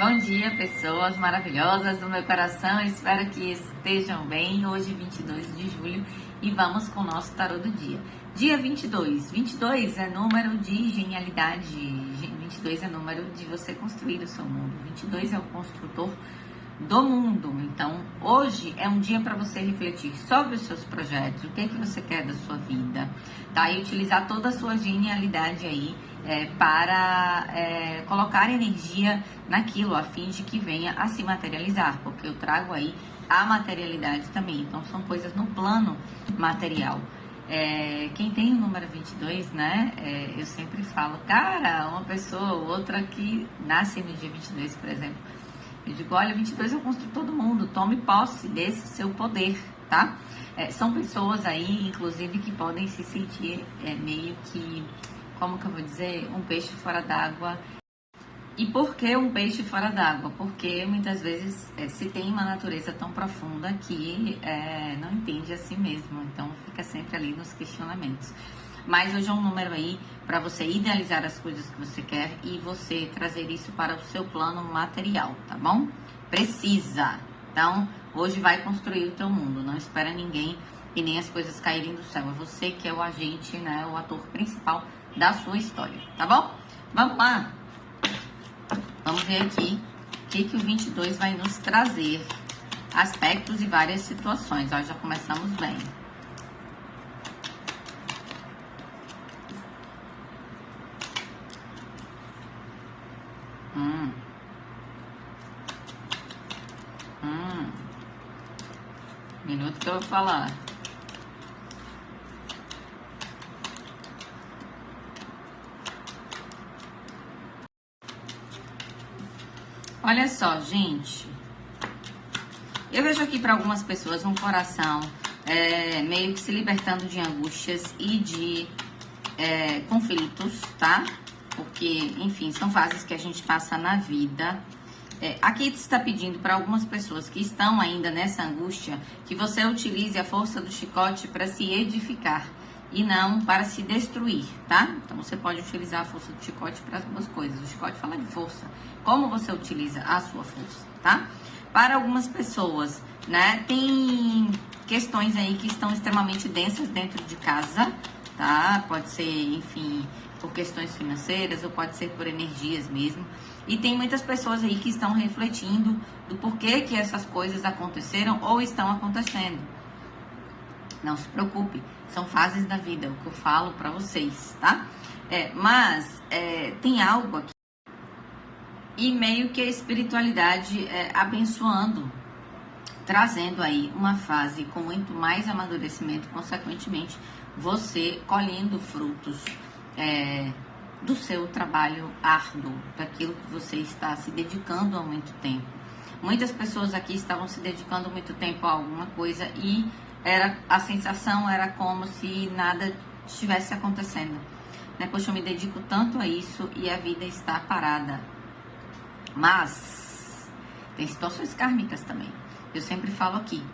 Bom dia, pessoas maravilhosas do meu coração. Espero que estejam bem. Hoje, 22 de julho, e vamos com o nosso tarô do dia. Dia 22. 22 é número de genialidade. 22 é número de você construir o seu mundo. 22 é o construtor do mundo. Então, hoje é um dia para você refletir sobre os seus projetos, o que é que você quer da sua vida, tá? E utilizar toda a sua genialidade aí para colocar energia naquilo, a fim de que venha a se materializar, porque eu trago aí a materialidade também. Então, são coisas no plano material. Quem tem o número 22, né, eu sempre falo, cara, uma pessoa ou outra que nasce no dia 22, por exemplo, eu digo, olha, 22 eu construo todo mundo, tome posse desse seu poder, tá? São pessoas aí, inclusive, que podem se sentir meio que, como que eu vou dizer, um peixe fora d'água. E por que um peixe fora d'água? Porque muitas vezes se tem uma natureza tão profunda que não entende a si mesmo, então fica sempre ali nos questionamentos. Mas hoje é um número aí para você idealizar as coisas que você quer e você trazer isso para o seu plano material, tá bom? Precisa. Então, hoje vai construir o teu mundo. Não espera ninguém e nem as coisas caírem do céu. É você que é o agente, né, o ator principal da sua história, tá bom? Vamos lá. Vamos ver aqui o que o 22 vai nos trazer. Aspectos e várias situações. Ó, já começamos bem. Minuto que eu vou falar. Olha só, gente. Eu vejo aqui para algumas pessoas um coração meio que se libertando de angústias e de conflitos, tá? Porque, enfim, são fases que a gente passa na vida. Aqui está pedindo para algumas pessoas que estão ainda nessa angústia que você utilize a força do chicote para se edificar e não para se destruir, tá? Então você pode utilizar a força do chicote para as duas coisas. O chicote fala de força. Como você utiliza a sua força, tá? Para algumas pessoas, né, tem questões aí que estão extremamente densas dentro de casa, tá? Pode ser, enfim, por questões financeiras ou pode ser por energias mesmo. E tem muitas pessoas aí que estão refletindo do porquê que essas coisas aconteceram ou estão acontecendo. Não se preocupe, são fases da vida, o que eu falo pra vocês, tá? Mas tem algo aqui e meio que a espiritualidade abençoando, trazendo aí uma fase com muito mais amadurecimento, consequentemente, você colhendo frutos do seu trabalho árduo, daquilo que você está se dedicando há muito tempo. Muitas pessoas aqui estavam se dedicando muito tempo a alguma coisa e a sensação era como se nada estivesse acontecendo. Né? Poxa, eu me dedico tanto a isso e a vida está parada. Mas tem situações kármicas também. Eu sempre falo aqui,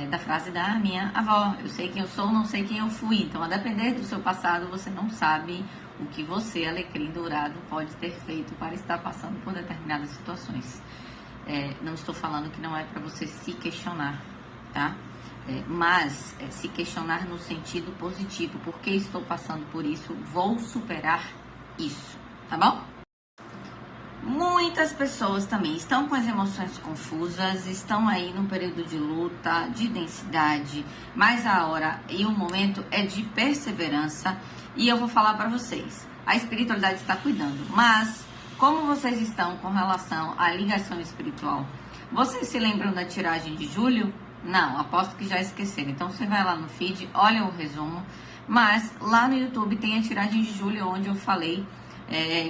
da frase da minha avó, eu sei quem eu sou, não sei quem eu fui. Então, a depender do seu passado, você não sabe o que você, alecrim dourado, pode ter feito para estar passando por determinadas situações. Não estou falando que não é para você se questionar, tá? Mas se questionar no sentido positivo. Por que estou passando por isso? Vou superar isso, tá bom? Muitas pessoas também estão com as emoções confusas, estão aí num período de luta, de densidade, mas a hora e o momento é de perseverança. E eu vou falar para vocês, a espiritualidade está cuidando, mas como vocês estão com relação à ligação espiritual? Vocês se lembram da tiragem de julho? Não, aposto que já esqueceram. Então você vai lá no feed, olha o resumo, mas lá no YouTube tem a tiragem de julho, onde eu falei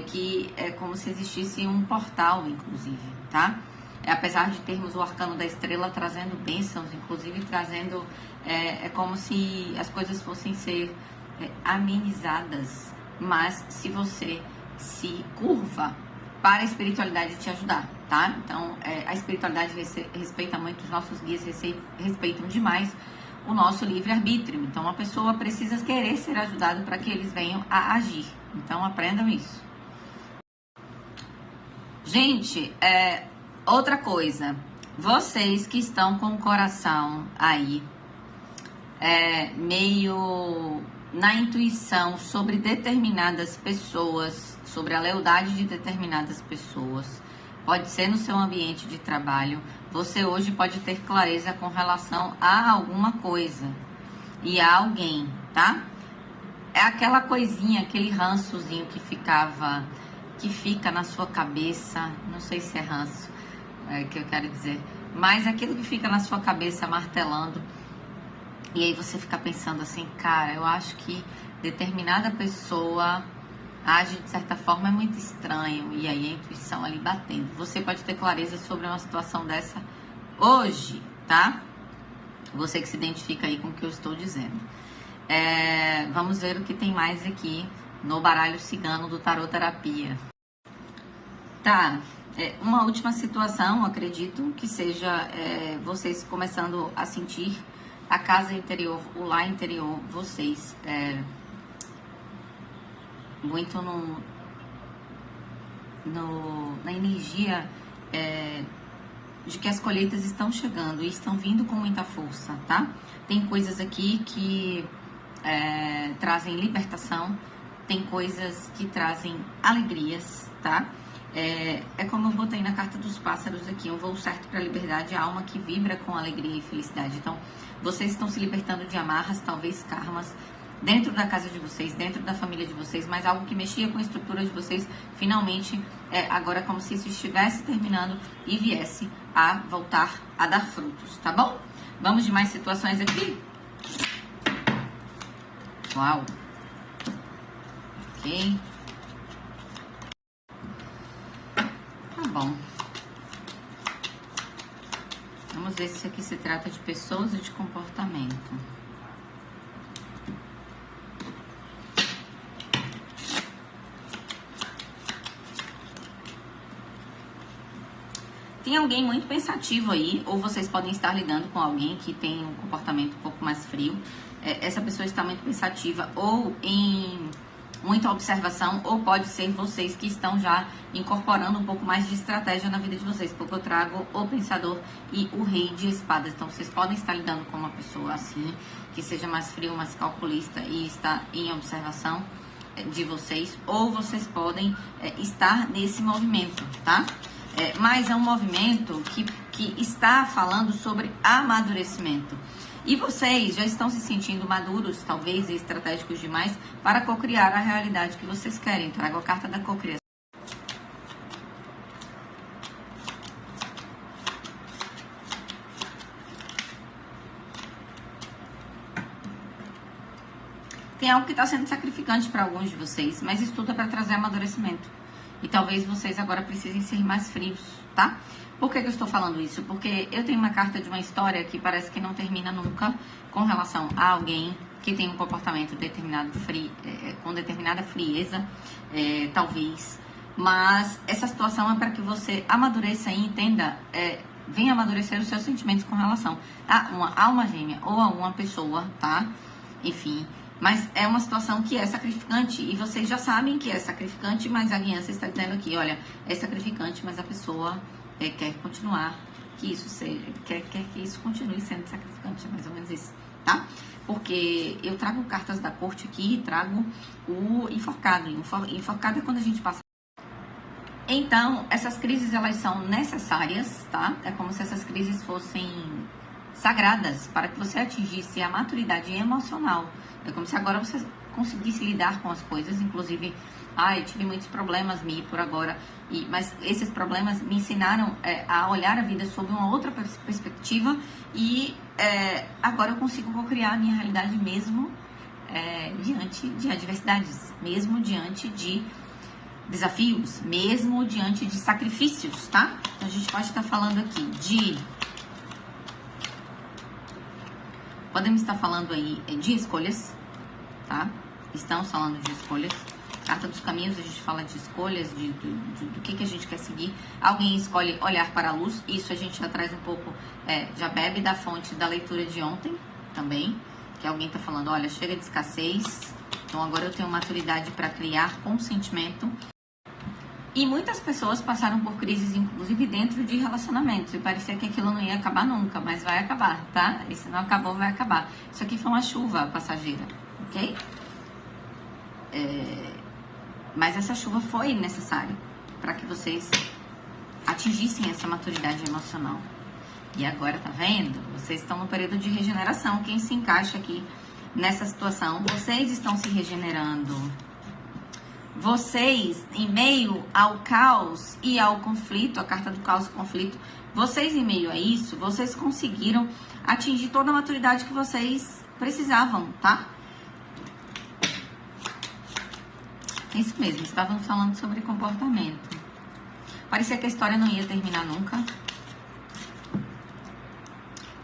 que é como se existisse um portal, inclusive, tá? Apesar de termos o arcano da estrela trazendo bênçãos, inclusive trazendo, como se as coisas fossem ser amenizadas, mas se você se curva para a espiritualidade te ajudar, tá? Então, a espiritualidade respeita muito, os nossos guias respeitam demais o nosso livre-arbítrio. Então, a pessoa precisa querer ser ajudada para que eles venham a agir. Então, aprendam isso. Gente, outra coisa. Vocês que estão com o coração aí, meio na intuição sobre determinadas pessoas, sobre a lealdade de determinadas pessoas, pode ser no seu ambiente de trabalho, você hoje pode ter clareza com relação a alguma coisa e a alguém, tá? É aquela coisinha, aquele rançozinho que fica na sua cabeça, não sei se é ranço, que eu quero dizer, mas aquilo que fica na sua cabeça martelando, e aí você fica pensando assim, cara, eu acho que determinada pessoa age de certa forma, é muito estranho, e aí a intuição ali batendo. Você pode ter clareza sobre uma situação dessa hoje, tá? Você que se identifica aí com o que eu estou dizendo. Vamos ver o que tem mais aqui no baralho cigano do Tarot Terapia. Tá, uma última situação, acredito que seja vocês começando a sentir a casa interior, o lar interior, vocês muito na energia de que as colheitas estão chegando e estão vindo com muita força, tá? Tem coisas aqui que trazem libertação, tem coisas que trazem alegrias, tá? Como eu botei na carta dos pássaros aqui, um voo certo para a liberdade, a alma que vibra com alegria e felicidade. Então, vocês estão se libertando de amarras, talvez karmas, dentro da casa de vocês, dentro da família de vocês, mas algo que mexia com a estrutura de vocês, finalmente, agora como se isso estivesse terminando e viesse a voltar a dar frutos, tá bom? Vamos de mais situações aqui? Uau! Ok. Tá bom. Vamos ver se isso aqui se trata de pessoas ou de comportamento. Tem alguém muito pensativo aí, ou vocês podem estar lidando com alguém que tem um comportamento um pouco mais frio. Essa pessoa está muito pensativa ou em muita observação, ou pode ser vocês que estão já incorporando um pouco mais de estratégia na vida de vocês, porque eu trago o pensador e o rei de espadas. Então, vocês podem estar lidando com uma pessoa assim, que seja mais frio, mais calculista e está em observação de vocês, ou vocês podem estar nesse movimento, tá? Mas é um movimento que está falando sobre amadurecimento. E vocês já estão se sentindo maduros, talvez, e estratégicos demais, para cocriar a realidade que vocês querem. Trago a carta da cocriação. Tem algo que está sendo sacrificante para alguns de vocês, mas isso tudo é para trazer amadurecimento. E talvez vocês agora precisem ser mais frios, tá? Por que eu estou falando isso? Porque eu tenho uma carta de uma história que parece que não termina nunca com relação a alguém que tem um comportamento determinado com determinada frieza, talvez. Mas essa situação é para que você amadureça e entenda, venha amadurecer os seus sentimentos com relação a uma alma gêmea ou a uma pessoa, tá? Enfim. Mas é uma situação que é sacrificante e vocês já sabem que é sacrificante, mas a guiança está dizendo aqui, olha, é sacrificante, mas a pessoa quer continuar, que isso seja, quer que isso continue sendo sacrificante, é mais ou menos isso, tá? Porque eu trago cartas da corte aqui e trago o enforcado. Enforcado é quando a gente passa. Então, essas crises, elas são necessárias, tá? É como se essas crises fossem sagradas para que você atingisse a maturidade emocional. É como se agora você conseguisse lidar com as coisas, inclusive, eu tive muitos problemas, por agora, mas esses problemas me ensinaram a olhar a vida sob uma outra perspectiva e agora eu consigo co-criar a minha realidade mesmo diante de adversidades, mesmo diante de desafios, mesmo diante de sacrifícios, tá? Então, a gente pode estar falando aqui podemos estar falando aí de escolhas, tá? Estamos falando de escolhas. Carta dos caminhos, a gente fala de escolhas, do que a gente quer seguir. Alguém escolhe olhar para a luz, isso a gente já traz um pouco, já bebe da fonte da leitura de ontem também, que alguém está falando, olha, chega de escassez, então agora eu tenho maturidade para criar consentimento. E muitas pessoas passaram por crises, inclusive dentro de relacionamentos, e parecia que aquilo não ia acabar nunca, mas vai acabar, tá? E se não acabou, vai acabar. Isso aqui foi uma chuva passageira, ok? Mas essa chuva foi necessária para que vocês atingissem essa maturidade emocional. E agora, tá vendo? Vocês estão no período de regeneração. Quem se encaixa aqui nessa situação, vocês estão se regenerando. Vocês, em meio ao caos e ao conflito, a carta do caos e conflito, vocês em meio a isso, vocês conseguiram atingir toda a maturidade que vocês precisavam, tá? É isso mesmo, estavam falando sobre comportamento. Parecia que a história não ia terminar nunca.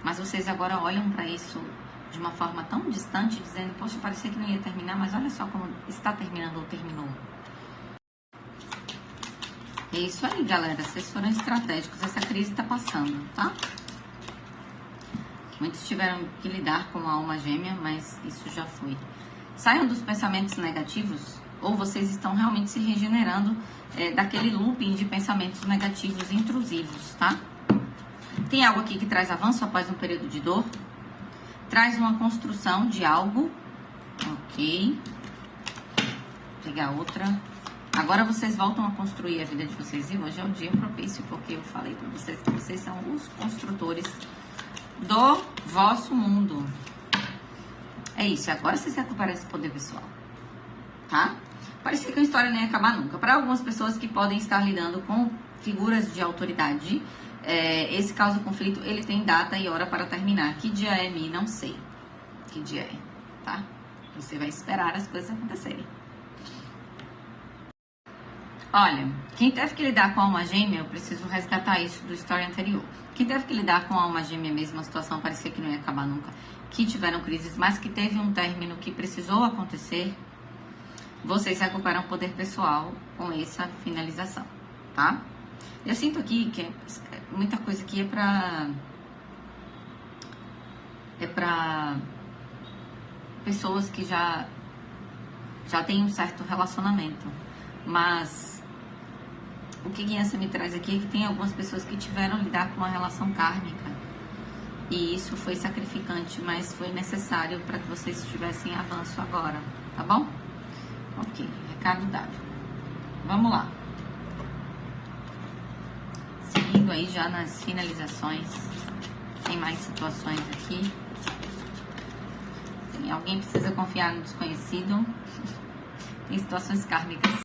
Mas vocês agora olham para isso de uma forma tão distante, dizendo, poxa, parecia que não ia terminar, mas olha só como está terminando ou terminou. É isso aí, galera. Vocês foram estratégicos. Essa crise está passando, tá? Muitos tiveram que lidar com a alma gêmea, mas isso já foi. Saiam dos pensamentos negativos, ou vocês estão realmente se regenerando daquele looping de pensamentos negativos intrusivos, tá? Tem algo aqui que traz avanço após um período de dor. Traz uma construção de algo. Ok. Vou pegar outra. Agora vocês voltam a construir a vida de vocês. E hoje é o dia propício, porque eu falei para vocês que vocês são os construtores do vosso mundo. É isso. Agora vocês recuperam esse poder pessoal. Tá? Parecia que a história nem ia acabar nunca. Para algumas pessoas que podem estar lidando com figuras de autoridade, esse caos do conflito, ele tem data e hora para terminar. Que dia é, Mi? Não sei. Que dia é, tá? Você vai esperar as coisas acontecerem. Olha, quem teve que lidar com a alma gêmea, eu preciso resgatar isso do story anterior. Quem teve que lidar com a alma gêmea mesmo, a situação parecia que não ia acabar nunca, que tiveram crises, mas que teve um término que precisou acontecer, vocês recuperam o poder pessoal com essa finalização, tá? Eu sinto aqui que muita coisa aqui é pra pessoas que já têm um certo relacionamento, mas o que Guiança me traz aqui é que tem algumas pessoas que tiveram que lidar com uma relação kármica. E isso foi sacrificante, mas foi necessário para que vocês tivessem avanço agora, tá bom? Ok, recado dado. Vamos lá. Seguindo aí já nas finalizações. Tem mais situações aqui. Alguém precisa confiar no desconhecido. Tem situações kármicas.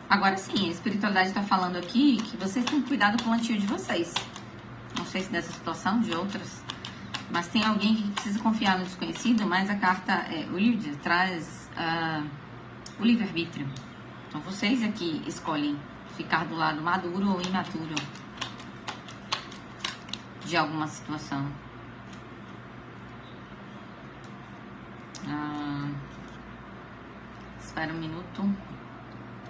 Agora sim, a espiritualidade está falando aqui que vocês têm que cuidar do plantio de vocês. Não sei se dessa situação, de outras. Mas tem alguém que precisa confiar no desconhecido, mas a carta Ulídia traz o livre-arbítrio. Então vocês aqui escolhem ficar do lado maduro ou imaturo de alguma situação. Espera um minuto.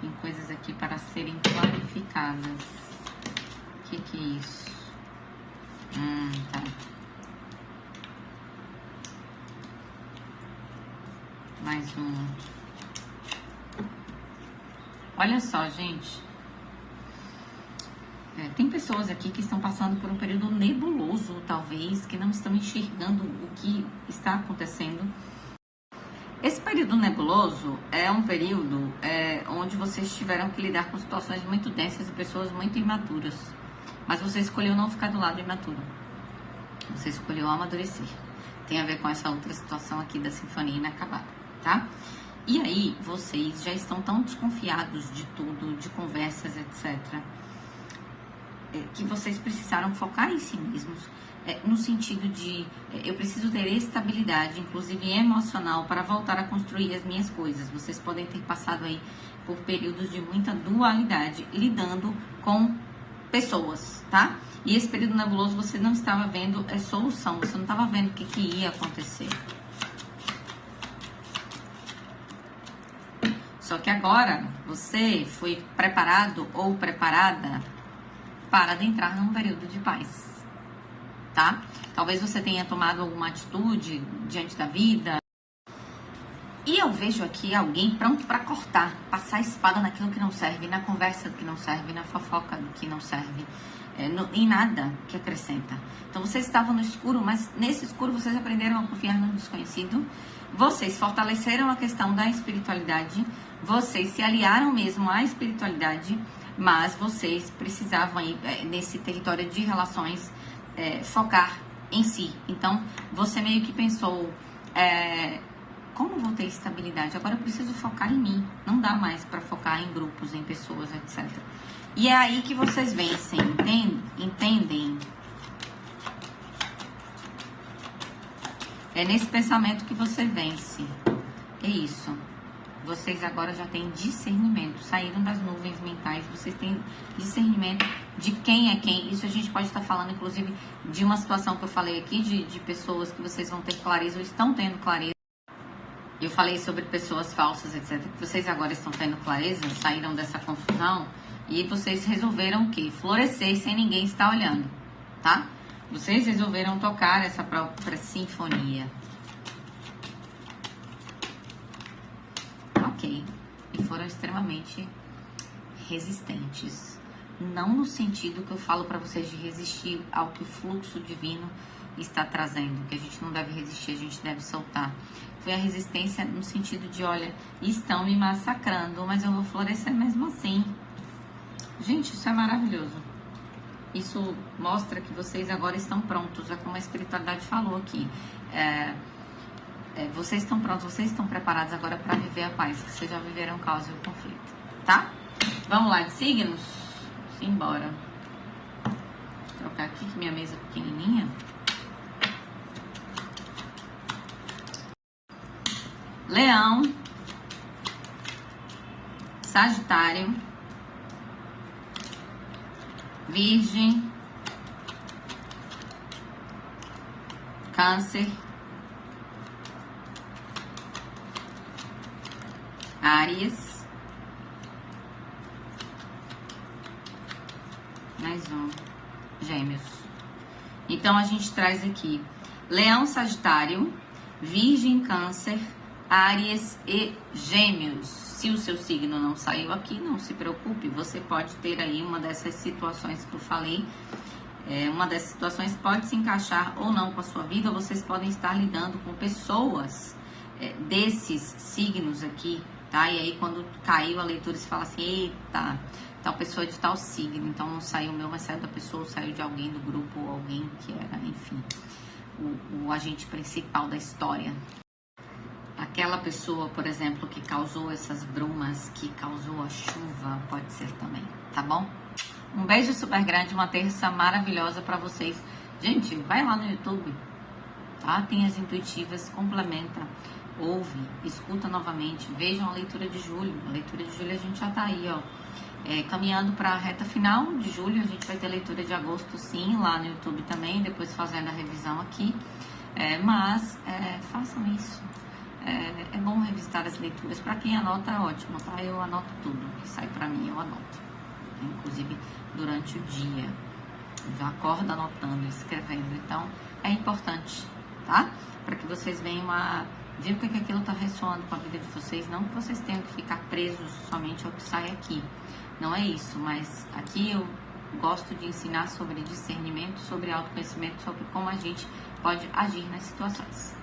Tem coisas aqui para serem clarificadas. O que é isso? Tá. Mais um. Olha só, gente. Tem pessoas aqui que estão passando por um período nebuloso, talvez, que não estão enxergando o que está acontecendo. Esse período nebuloso é um período onde vocês tiveram que lidar com situações muito densas e pessoas muito imaturas. Mas você escolheu não ficar do lado imaturo. Você escolheu amadurecer. Tem a ver com essa outra situação aqui da sinfonia inacabada, tá? E aí, vocês já estão tão desconfiados de tudo, de conversas, etc., que vocês precisaram focar em si mesmos, no sentido de eu preciso ter estabilidade, inclusive emocional, para voltar a construir as minhas coisas. Vocês podem ter passado aí por períodos de muita dualidade, lidando com pessoas, tá? E esse período nebuloso você não estava vendo solução, você não estava vendo o que ia acontecer. Só que agora você foi preparado ou preparada para adentrar num período de paz, tá? Talvez você tenha tomado alguma atitude diante da vida. E eu vejo vejo aqui alguém pronto para cortar, passar a espada naquilo que não serve, na conversa do que não serve, na fofoca do que não serve, em nada que acrescenta. Então vocês estavam no escuro, mas nesse escuro vocês aprenderam a confiar no desconhecido, vocês fortaleceram a questão da espiritualidade, vocês se aliaram mesmo à espiritualidade, mas vocês precisavam aí, nesse território de relações, focar em si. Então você meio que pensou, como vou ter estabilidade? Agora eu preciso focar em mim. Não dá mais para focar em grupos, em pessoas, etc. E é aí que vocês vencem, entendem? É nesse pensamento que você vence. É isso. Vocês agora já têm discernimento. Saíram das nuvens mentais. Vocês têm discernimento de quem é quem. Isso a gente pode estar falando, inclusive, de uma situação que eu falei aqui, de pessoas que vocês vão ter clareza ou estão tendo clareza. Eu falei sobre pessoas falsas, etc. Que vocês agora estão tendo clareza, saíram dessa confusão e vocês resolveram o quê? Florescer sem ninguém estar olhando, tá? Vocês resolveram tocar essa própria sinfonia. Ok. E foram extremamente resistentes. Não no sentido que eu falo pra vocês de resistir ao que o fluxo divino está trazendo, que a gente não deve resistir, a gente deve soltar. Foi a resistência no sentido de, olha, estão me massacrando, mas eu vou florescer mesmo assim. Gente, isso é maravilhoso. Isso mostra que vocês agora estão prontos, é como a espiritualidade falou aqui. Vocês estão prontos, vocês estão preparados agora para viver a paz, que vocês já viveram o caos e o conflito, tá? Vamos lá de signos? Simbora. Vou trocar aqui que minha mesa é pequenininha. Leão, Sagitário, Virgem, Câncer, Áries, mais um, Gêmeos. Então a gente traz aqui Leão, Sagitário, Virgem, Câncer, Áries e Gêmeos. Se o seu signo não saiu aqui, não se preocupe, você pode ter aí uma dessas situações que eu falei. Uma dessas situações pode se encaixar ou não com a sua vida, ou vocês podem estar lidando com pessoas desses signos aqui, tá? E aí quando caiu a leitura, você fala assim, eita, tal pessoa é de tal signo, então não saiu o meu, mas saiu da pessoa, ou saiu de alguém do grupo, ou alguém que era, enfim, o agente principal da história. Aquela pessoa, por exemplo, que causou essas brumas, que causou a chuva, pode ser também, tá bom? Um beijo super grande, uma terça maravilhosa pra vocês. Gente, vai lá no YouTube, tá? Tem as intuitivas, complementa, ouve, escuta novamente, vejam a leitura de julho. A leitura de julho a gente já tá aí, ó. Caminhando pra reta final de julho, a gente vai ter leitura de agosto sim, lá no YouTube também, depois fazendo a revisão aqui. Mas façam isso. É bom revisitar as leituras. Para quem anota, é ótimo, tá? Eu anoto tudo que sai para mim, eu anoto. Inclusive, durante o dia. Eu já acordo anotando, escrevendo. Então, é importante, tá? Para que vocês venham ver o que aquilo tá ressoando com a vida de vocês. Não que vocês tenham que ficar presos somente ao que sai aqui. Não é isso, mas aqui eu gosto de ensinar sobre discernimento, sobre autoconhecimento, sobre como a gente pode agir nas situações.